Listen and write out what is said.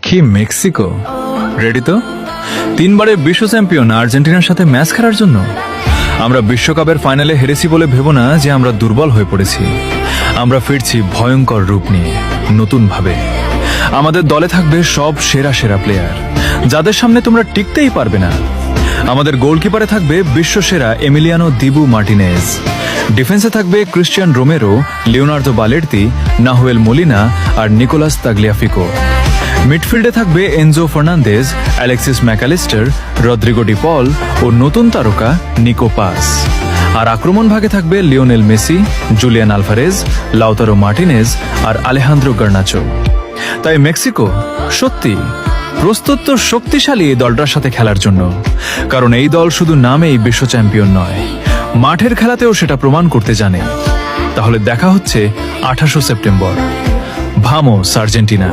কি Mexico ready তো? তিনবারের বিশ্ব চ্যাম্পিয়ন আর্জেন্টিনার সাথে ম্যাচ খেলার জন্য। আমরা বিশ্বকাপের ফাইনালে হেরেছি বলে ভেবো না যে আমরা দুর্বল হয়ে পড়েছি। আমরা ফিরছি ভয়ঙ্কর রূপ নিয়ে, নতুন ভাবে। আমাদের দলে থাকবে সব সেরা সেরা প্লেয়ার, যাদের সামনে তোমরা টিকতেই পারবে না। আমাদের গোলকিপারে থাকবে বিশ্বসেরা এমিলিয়ানো দিবু মার্টিনেজ। ডিফেন্সে থাকবে Cristian Romero, Leonardo Balerdi, Nahuel Molina আর নিকোলাস তাগলিয়াফিকো। মিডফিল্ডে থাকবে Enzo Fernandez, Alexis Mac Allister, Rodrigo De Paul ও নতুন তারকা নিকো পাস। আর আক্রমণ ভাগে থাকবে Lionel Messi, Julian Alvarez, Lautaro Martinez আর আলেহান্দ্রো গার্নাচো। তাই মেক্সিকো সত্যি প্রস্তুত তো শক্তিশালী এই দলটার সাথে খেলার জন্য, কারণ এই দল শুধু নামেই বিশ্ব চ্যাম্পিয়ন নয়, মাঠের খেলাতেও সেটা প্রমাণ করতে জানে। তাহলে দেখা হচ্ছে 28 সেপ্টেম্বর। Vamos Argentina.